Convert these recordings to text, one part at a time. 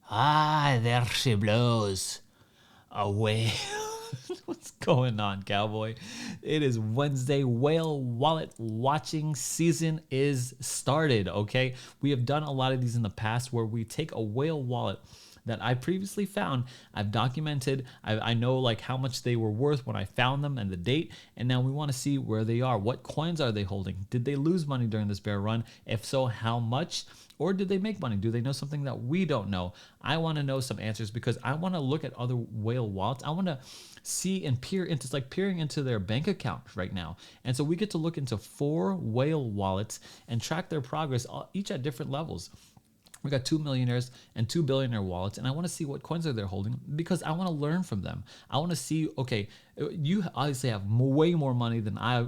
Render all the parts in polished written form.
Ah, there she blows away. What's going on, cowboy? It is Wednesday. Whale wallet watching season is started, okay? We have done a lot of these in the past where we take a whale wallet that I previously found. I've documented. I know like how much they were worth when I found them and the date. And now we want to see where they are. What coins are they holding? Did they lose money during this bear run? If so, how much? Or did they make money? Do they know something that we don't know? I want to know some answers because I want to look at other whale wallets. I want to see and peer into, it's like peering into their bank account right now. And so we get to look into 4 whale wallets and track their progress, each at different levels. We got 2 millionaires and 2 billionaire wallets, and I want to see what coins are they holding because I want to learn from them. I want to see, okay, you obviously have way more money than I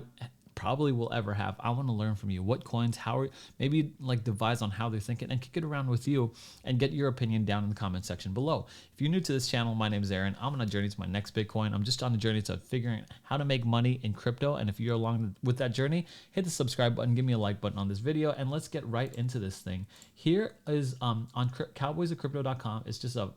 probably will ever have. I want to learn from you. What coins, how are, maybe like devise on how they're thinking and kick it around with you and get your opinion down in the comment section below. If you're new to this channel, my name is Aaron. I'm on a journey to my next Bitcoin. I'm just on a journey to figuring how to make money in crypto. And if you're along with that journey, hit the subscribe button, give me a like button on this video, and let's get right into this thing. Here is on cowboysofcrypto.com. It's just a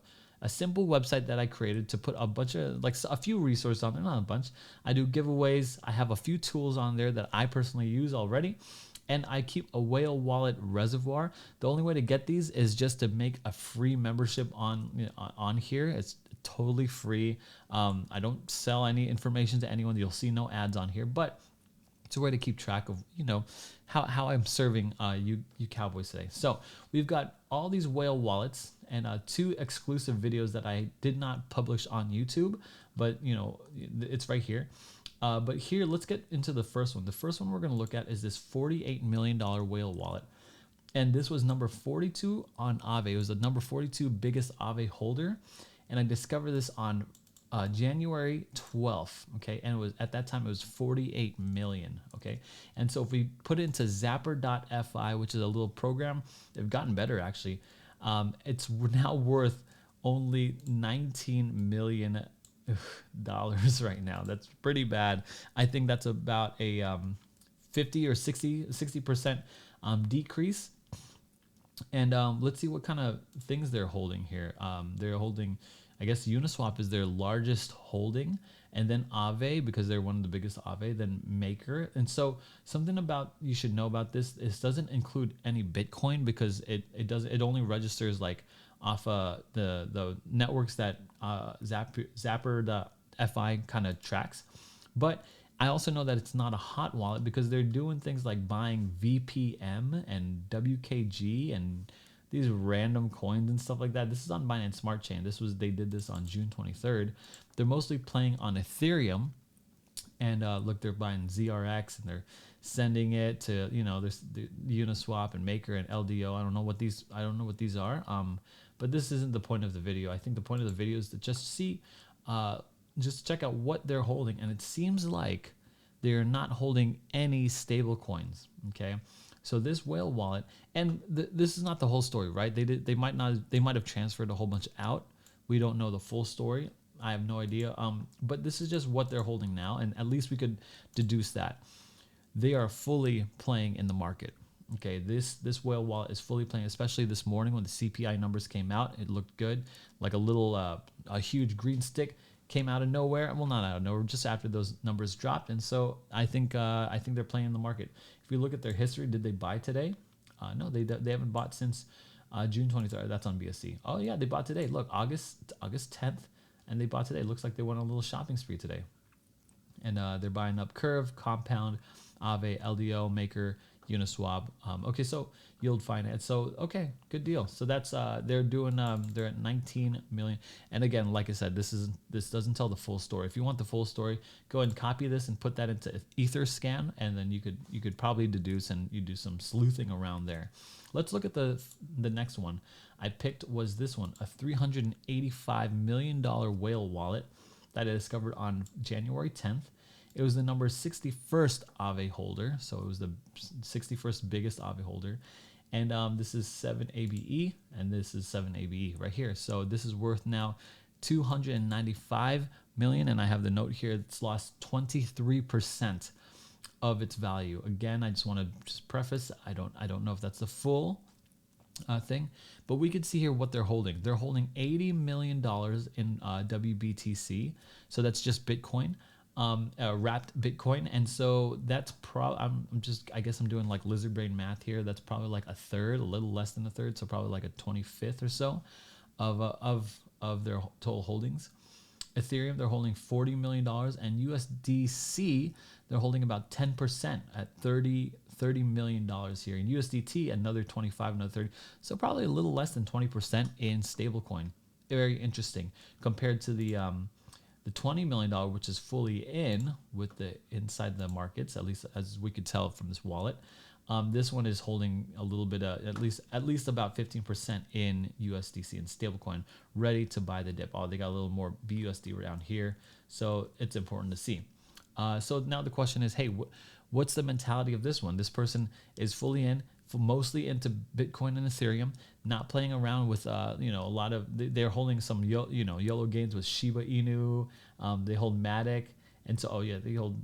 simple website that I created to put a bunch of, like a few resources on there, not a bunch. I do giveaways. I have a few tools on there that I personally use already. And I keep a whale wallet reservoir. The only way to get these is just to make a free membership on here. It's totally free. I don't sell any information to anyone. You'll see no ads on here, but it's a way to keep track of, how I'm serving you cowboys today. So we've got all these whale wallets and 2 exclusive videos that I did not publish on YouTube, but it's right here. But here, let's get into the first one. The first one we're going to look at is this $48 million whale wallet. And this was number 42 on Aave. It was the number 42 biggest Aave holder. And I discovered this on January 12th, okay, and it was at that time it was 48 million, okay. And so if we put it into zapper.fi, which is a little program, they've gotten better actually. It's now worth only $19 million right now. That's pretty bad. I think that's about a 50 or 60% decrease. And let's see what kind of things they're holding here. They're holding, I guess Uniswap is their largest holding, and then Aave, because they're one of the biggest Aave, then Maker. And so something about you should know about this, doesn't include any Bitcoin because it only registers like off the networks that Zapper.fi kind of tracks. But I also know that it's not a hot wallet because they're doing things like buying VPM and WKG and these random coins and stuff like that. This is on Binance Smart Chain. They did this on June 23rd. They're mostly playing on Ethereum, and look, they're buying ZRX and they're sending it to there's the Uniswap and Maker and LDO. I don't know what these are. But this isn't the point of the video. I think the point of the video is to just see, just check out what they're holding, and it seems like they're not holding any stable coins. Okay. So this whale wallet, and this is not the whole story, right? They might have transferred a whole bunch out. We don't know the full story. I have no idea. But this is just what they're holding now, and at least we could deduce that they are fully playing in the market. Okay, this whale wallet is fully playing, especially this morning when the CPI numbers came out. It looked good, like a huge green stick came out of nowhere. Well, not out of nowhere, just after those numbers dropped. And so I think they're playing in the market. If we look at their history, did they buy today? No, they haven't bought since June 23rd. That's on BSC. Oh yeah, they bought today. Look, August 10th, and they bought today. Looks like they went on a little shopping spree today. And they're buying up Curve, Compound, Aave, LDO, Maker, Uniswap. Okay, so yield finance. So okay, good deal. So that's they're at 19 million. And again, like I said, this doesn't tell the full story. If you want the full story, go ahead and copy this and put that into Etherscan, and then you could probably deduce, and you do some sleuthing around there. Let's look at the next one. I picked was this one, a $385 million whale wallet that I discovered on January 10th. It was the number 61st Aave holder, so it was the 61st biggest Aave holder. And this is 7ABE, and this is 7ABE right here. So this is worth now 295 million, and I have the note here. It's lost 23% of its value. Again, I just want to preface, I don't know if that's the full thing. But we could see here what they're holding. They're holding $80 million in WBTC. So that's just Bitcoin, wrapped Bitcoin. And so that's I guess I'm doing like lizard brain math here. That's probably like a third, a little less than a third. So probably like a 25th or so of their total holdings. Ethereum, they're holding $40 million, and USDC, they're holding about 10% at $30 million here. In USDT, another 25, another 30. So probably a little less than 20% in stablecoin. Very interesting compared to the $20 million, which is fully in with the inside the markets, at least as we could tell from this wallet. This one is holding a little bit, at least about 15% in USDC and stablecoin, ready to buy the dip. Oh, they got a little more BUSD around here, so it's important to see. So now the question is, hey, what's the mentality of this one? This person is fully in, mostly into Bitcoin and Ethereum, not playing around with, a lot of. They're holding some, YOLO gains with Shiba Inu. They hold Matic, and so they hold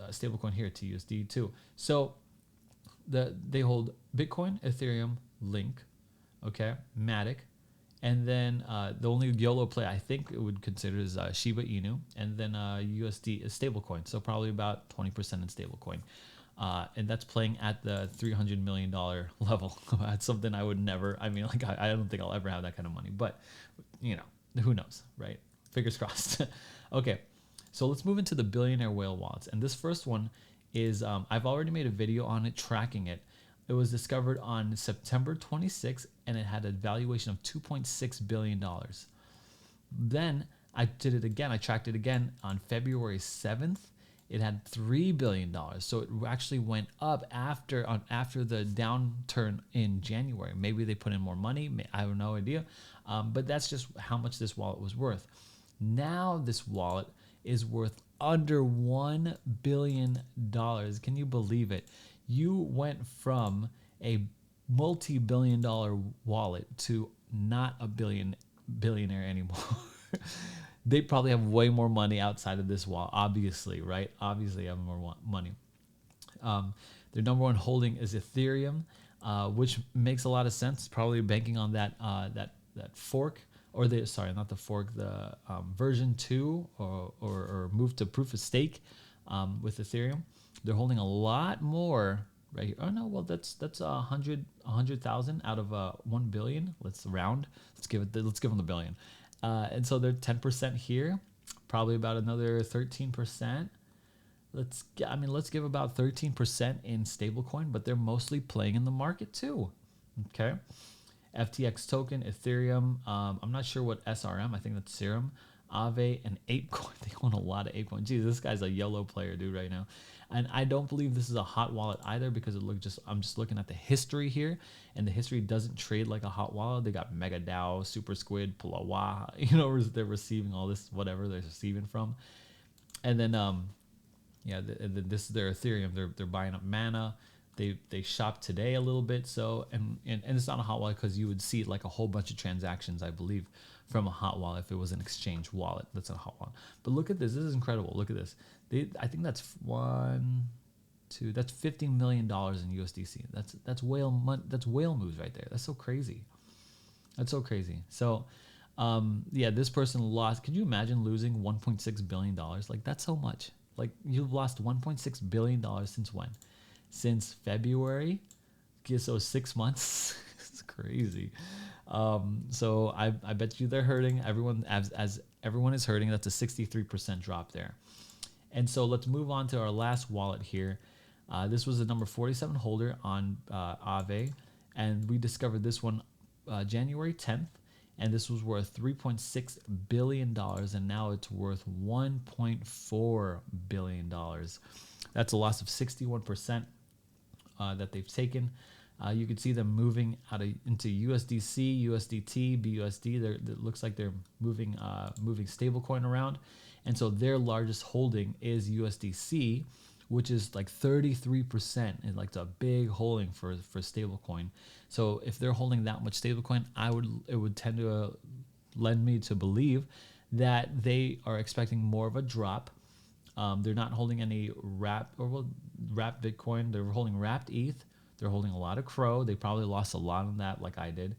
stablecoin here, TUSD too. So they hold Bitcoin, Ethereum, Link, okay, Matic, and then the only YOLO play I think it would consider is Shiba Inu, and then USD is stablecoin, so probably about 20% in stablecoin, and that's playing at the $300 million level. That's something I would never. I mean, like I don't think I'll ever have that kind of money, but who knows, right? Fingers crossed. Okay, so let's move into the billionaire whale wallets, and this first one is I've already made a video on it tracking it. It was discovered on September 26th, and it had a valuation of $2.6 billion. Then I did it again. I tracked it again on February 7th. It had $3 billion. So it actually went up after the downturn in January. Maybe they put in more money. I have no idea. But that's just how much this wallet was worth. Now this wallet is worth under $1 billion. Can you believe it? You went from a multi-billion-dollar wallet to not a billionaire anymore. They probably have way more money outside of this wallet, obviously, right? Obviously, have more money. Their number one holding is Ethereum, which makes a lot of sense. Probably banking on that fork. Or not the fork, the version 2 or move to proof of stake with Ethereum. They're holding a lot more right here. Oh no, well that's 100,000 out of 1 billion. Let's round. Let's give them the billion. And so they're 10% here, probably about another 13%. Let's give about 13% in stablecoin, but they're mostly playing in the market too. Okay. FTX token, Ethereum. I'm not sure what SRM. I think that's Serum, Aave, and ApeCoin. They own a lot of ApeCoin. Geez, this guy's a YOLO player, dude, right now. And I don't believe this is a hot wallet either because I'm just looking at the history here, and the history doesn't trade like a hot wallet. They got MegaDAO, Super Squid, Pulawa. They're receiving all this whatever they're receiving from, and then this is their Ethereum. They're buying up Mana. They shop today a little bit, so and it's not a hot wallet because you would see like a whole bunch of transactions, I believe, from a hot wallet if it was an exchange wallet. That's not a hot wallet. But look at this. This is incredible. Look at this. I think that's that's $50 million in USDC. That's whale money. That's whale moves right there. That's so crazy. So, this person lost. Could you imagine losing $1.6 billion? Like that's so much. Like you've lost $1.6 billion since when? Since February, so 6 months. It's crazy. So I bet you they're hurting. Everyone as everyone is hurting. That's a 63% drop there. And so let's move on to our last wallet here. This was the number 47 holder on Aave, and we discovered this one January 10th, and this was worth $3.6 billion, and now it's worth $1.4 billion. That's a loss of 61%. That they've taken. You can see them moving into USDC, USDT, BUSD. It looks like they're moving stablecoin around, and so their largest holding is USDC, which is like 33%, and like it's a big holding for stablecoin. So if they're holding that much stablecoin, it would tend to lend me to believe that they are expecting more of a drop. They're not holding any wrapped Bitcoin. They're holding wrapped ETH. They're holding a lot of Crow. They probably lost a lot on that, like I did.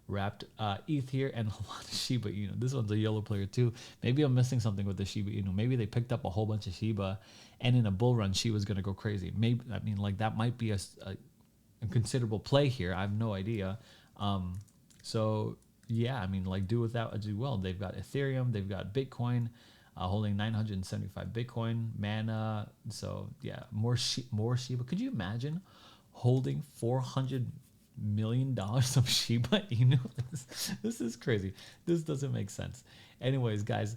Wrapped ETH here and a lot of Shiba Inu. This one's a yellow player too. Maybe I'm missing something with the Shiba Inu. Maybe they picked up a whole bunch of Shiba, and in a bull run, Shiba's gonna go crazy. Maybe, I mean, like that might be a considerable play here. I have no idea. So yeah, I mean, like do with that as you will. They've got Ethereum, they've got Bitcoin, holding 975 Bitcoin, Mana. So yeah, more Shiba. Could you imagine holding $400 million of Shiba Inu? This is crazy. This doesn't make sense. Anyways, guys,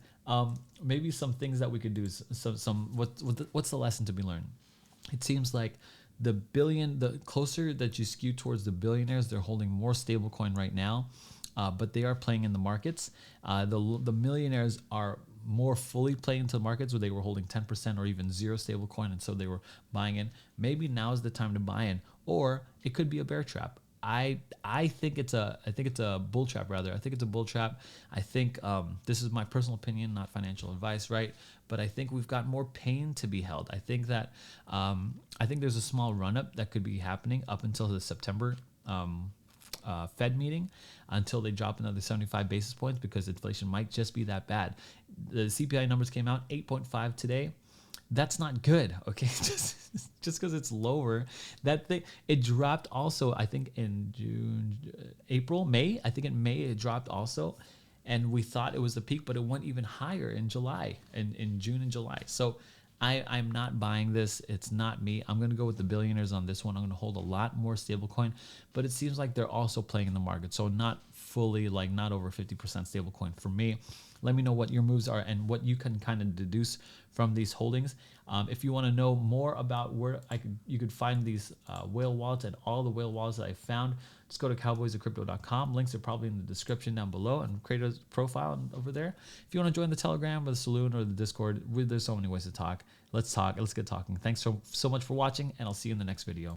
maybe some things that we could do. What's the lesson to be learned? It seems like the closer that you skew towards the billionaires, they're holding more stablecoin right now, but they are playing in the markets. The millionaires are more fully playing into the markets where they were holding 10% or even zero stablecoin, and so they were buying in. Maybe now is the time to buy in, or it could be a bear trap. I think it's a bull trap rather. I think it's a bull trap. I think this is my personal opinion, not financial advice, right? But I think we've got more pain to be held. I think that I think there's a small run up that could be happening up until the September Fed meeting, until they drop another 75 basis points, because inflation might just be that bad. The CPI numbers came out 8.5 today. That's not good, okay? just because it's lower, it dropped also. I think in May. I think in May it dropped also, and we thought it was the peak, but it went even higher in July, in June and July. So I'm not buying this. It's not me. I'm going to go with the billionaires on this one. I'm going to hold a lot more stablecoin, but it seems like they're also playing in the market. So not fully, like not over 50% stablecoin for me. Let me know what your moves are and what you can kind of deduce from these holdings. If you want to know more about where you could find these whale wallets and all the whale wallets that I found, just go to cowboysofcrypto.com. Links are probably in the description down below, and create a profile over there. If you want to join the Telegram or the Saloon or the Discord, there's so many ways to talk. Let's talk. Let's get talking. Thanks so much for watching, and I'll see you in the next video.